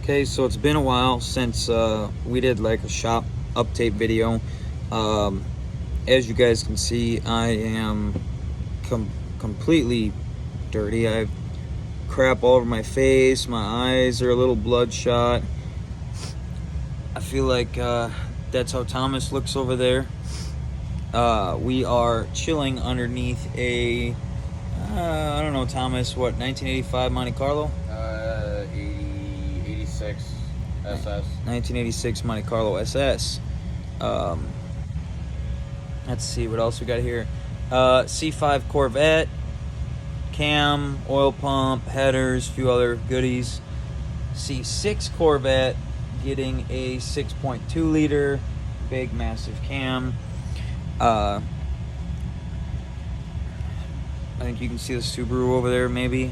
Okay, so it's been a while since we did like a shop update video. As you guys can see, I am completely dirty. I have crap all over my face. My eyes are a little bloodshot. I feel like that's how Thomas looks over there. We are chilling underneath a, I don't know, Thomas, what, 1985 Monte Carlo? 86 SS. 1986 Monte Carlo SS. Let's see what else we got here. C5 Corvette, cam, oil pump, headers, a few other goodies. C6 Corvette getting a 6.2 liter, big massive cam. I think you can see the Subaru over there, maybe.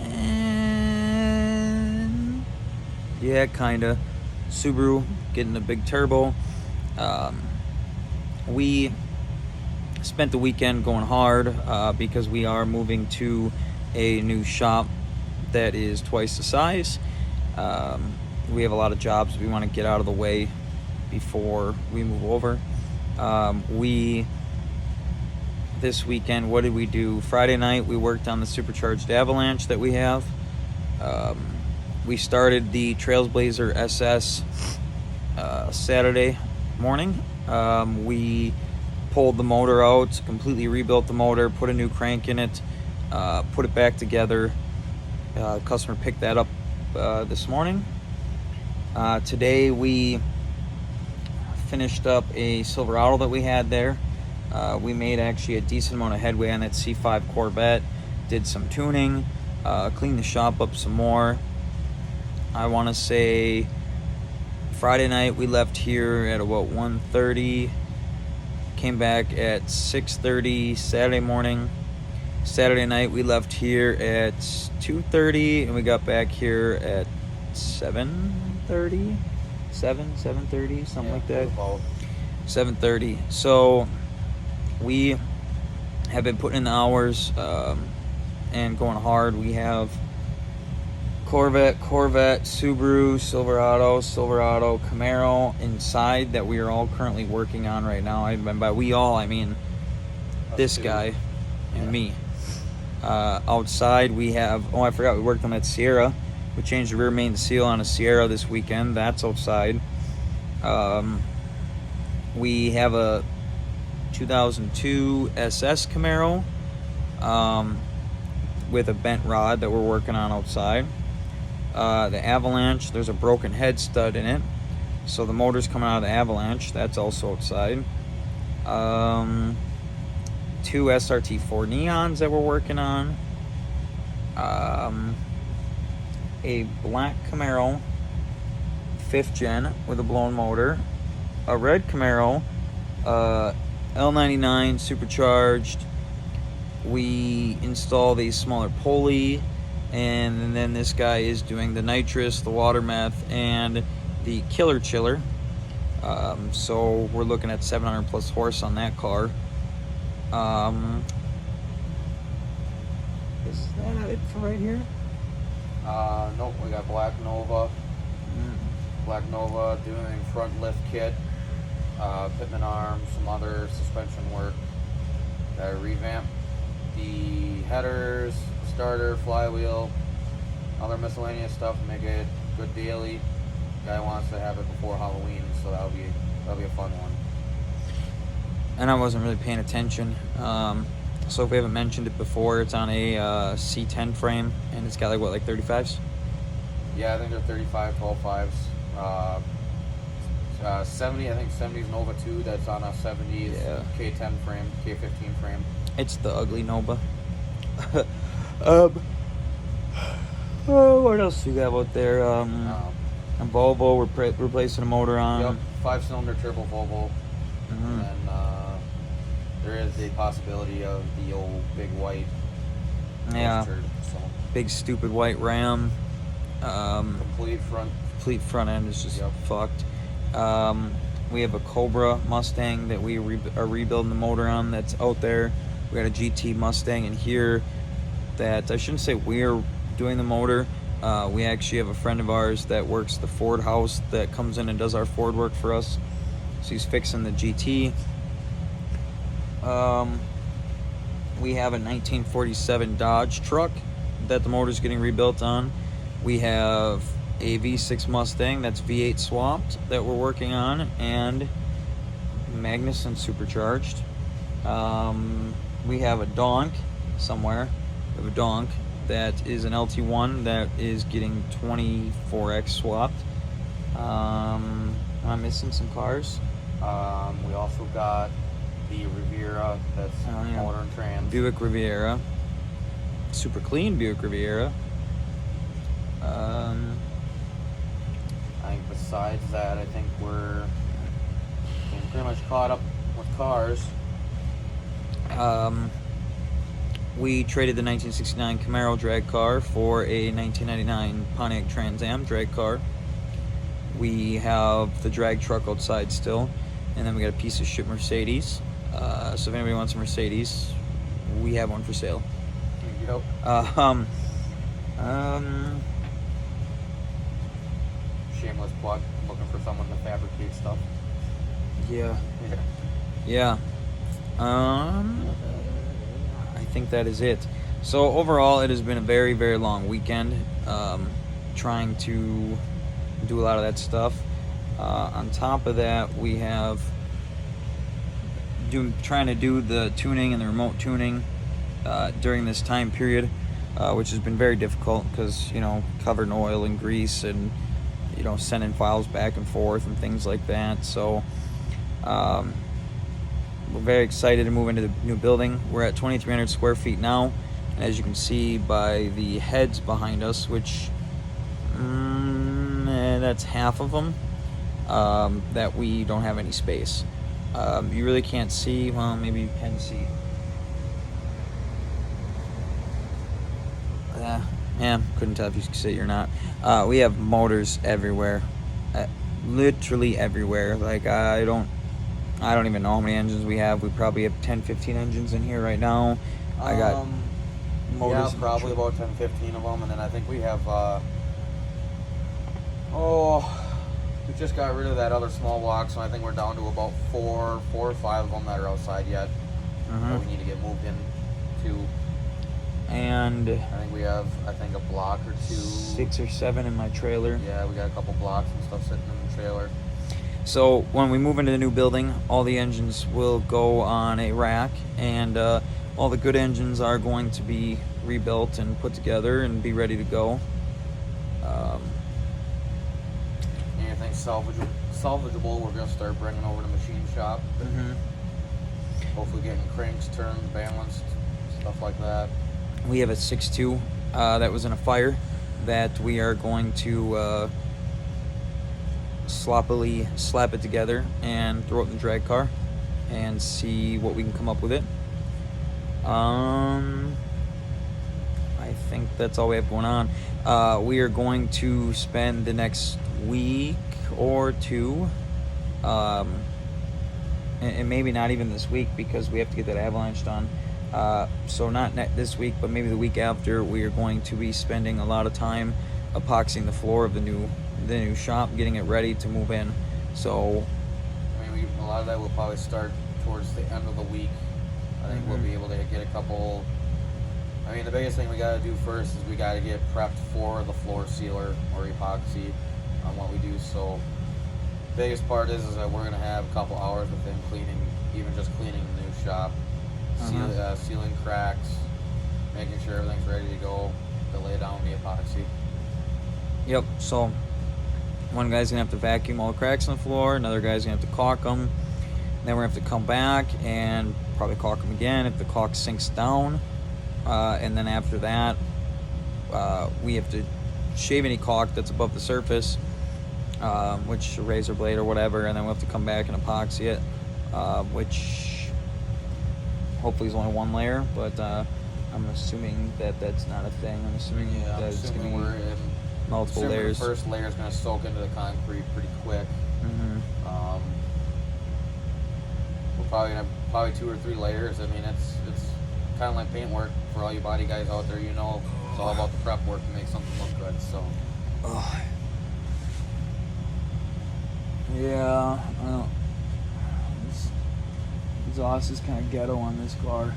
And yeah, kinda. Subaru getting a big turbo. We spent the weekend going hard because we are moving to a new shop that is twice the size. We have a lot of jobs we want to get out of the way before we move over. This weekend, what did we do? Friday night, we worked on the supercharged Avalanche that we have. We started the Trailblazer SS Saturday morning. We pulled the motor out, completely rebuilt the motor, put a new crank in it, put it back together. Customer picked that up this morning. Today we finished up a Silverado that we had there. We made actually a decent amount of headway on that C5 Corvette, did some tuning, cleaned the shop up some more. I want to say Friday night we left here at about 1:30, came back at 6:30 Saturday morning. Saturday night we left here at 2:30 and we got back here at 7:30, 7:30, something like that. 7:30. So we have been putting in the hours and going hard. We have Corvette, Subaru, Silverado, Camaro inside that we are all currently working on right now. And by we all, I mean this guy and me. Outside we have, I forgot, we worked on that Sierra. We changed the rear main seal on a Sierra this weekend. That's outside. We have a 2002 SS Camaro with a bent rod that we're working on outside. The Avalanche, there's a broken head stud in it, so the motor's coming out of the Avalanche. That's also outside. 2 SRT4 Neons that we're working on. A black Camaro 5th gen with a blown motor. A red Camaro L99 supercharged. We installed a smaller pulley, and then this guy is doing the nitrous, the water meth, and the killer chiller. So we're looking at 700 plus horse on that car. Is that it for right here? Nope, we got Black Nova. Black Nova doing front lift kit, Pitman arm, some other suspension work. Got to revamp the headers, starter, flywheel, other miscellaneous stuff to make it good daily. Guy wants to have it before Halloween, so that'll be a fun one. And I wasn't really paying attention. So if we haven't mentioned it before, it's on a C10 frame, and it's got like 35s? Yeah, I think they're 35, 12.5s. 70, I think 70's Nova 2, that's on a 70's K10 frame, K15 frame. It's the ugly Nova. What else do we got out there? A Volvo, we're replacing a motor on. Yep, 5-cylinder turbo Volvo. Mm-hmm. And there is a possibility of the old big white. Yeah. Turd, so. Big stupid white Ram. Complete front end is just fucked. We have a Cobra Mustang that we are rebuilding the motor on that's out there. We got a GT Mustang in here that I shouldn't say we're doing the motor. We actually have a friend of ours that works the Ford house that comes in and does our Ford work for us. So he's fixing the GT. We have a 1947 Dodge truck that the motor's getting rebuilt on. We have a V6 Mustang that's V8 swapped that we're working on, and Magnuson supercharged. We have a Donk somewhere. We have a Donk that is an LT1 that is getting 24X swapped. I'm missing some cars. We also got the Riviera that's motor and trans. Buick Riviera. Super clean Buick Riviera. I think besides that, I think we're pretty much caught up with cars. We traded the 1969 Camaro drag car for a 1999 Pontiac Trans Am drag car. We have the drag truck outside still, and then we got a piece of shit Mercedes. So if anybody wants a Mercedes, we have one for sale. Yep. Shameless plug. Looking for someone to fabricate stuff. Yeah. I think that is it. So overall, it has been a very, very long weekend. Trying to do a lot of that stuff. On top of that, we have trying to do the tuning and the remote tuning during this time period, which has been very difficult because, covered in oil and grease and, sending files back and forth and things like that. So we're very excited to move into the new building. We're at 2,300 square feet now, and as you can see by the heads behind us, which that's half of them, that we don't have any space. You really can't see. Well, maybe you can see. Couldn't tell if you could see it or not. We have motors everywhere, literally everywhere. Like I don't even know how many engines we have. We probably have 10, 15 engines in here right now. I got motors. Yeah, probably about 10, 15 of them, and then I think we have. We just got rid of that other small block, so I think we're down to about four or five of them that are outside yet. That we need to get moved in to. And I think we have, a block or two. 6 or 7 in my trailer. Yeah, we got a couple blocks and stuff sitting in the trailer. So when we move into the new building, all the engines will go on a rack, and all the good engines are going to be rebuilt and put together and be ready to go. Anything salvageable, we're going to start bringing over to the machine shop. Hopefully getting cranks turned, balanced, stuff like that. We have a 6.2 that was in a fire that we are going to sloppily slap it together and throw it in the drag car and see what we can come up with it. I think that's all we have going on. We are going to spend the next week or two, and maybe not even this week because we have to get that avalanche done. So not this week, but maybe the week after, we are going to be spending a lot of time epoxying the floor of the new shop, getting it ready to move in. So a lot of that will probably start towards the end of the week. I think we'll be able to get a couple. The biggest thing we got to do first is we got to get prepped for the floor sealer or epoxy on what we do. So the biggest part is that we're going to have a couple hours with them cleaning, even just cleaning the new shop, sealing cracks, making sure everything's ready to go to lay down the epoxy. Yep, so one guy's going to have to vacuum all the cracks on the floor, another guy's going to have to caulk them, then we're going to have to come back and probably caulk them again if the caulk sinks down. And then after that, we have to shave any caulk that's above the surface, which a razor blade or whatever, and then we'll have to come back and epoxy it, which hopefully is only one layer, but I'm assuming that that's not a thing. I'm assuming that it's going to be multiple layers. The first layer is going to soak into the concrete pretty quick. We're probably going to have 2 or 3 layers. It's kind of like paint work for all you body guys out there. It's all about the prep work to make something look good. So Oh. Yeah, I don't. This exhaust is kind of ghetto on this car.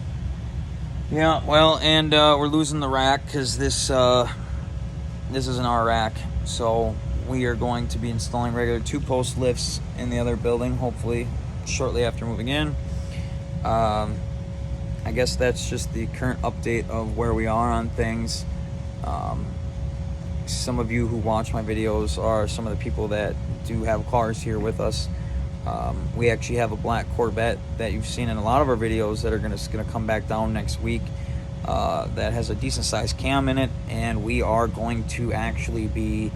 Yeah, well, and we're losing the rack because this isn't our rack. So we are going to be installing regular 2-post lifts in the other building, hopefully shortly after moving in. I guess that's just the current update of where we are on things. Some of you who watch my videos are some of the people that do have cars here with us. We actually have a black Corvette that you've seen in a lot of our videos that are gonna come back down next week. That has a decent sized cam in it, and we are going to actually be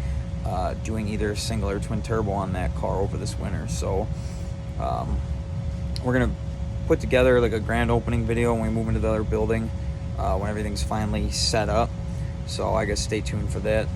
doing either a single or twin turbo on that car over this winter. So we're gonna put together like a grand opening video when we move into the other building when everything's finally set up. So I guess stay tuned for that.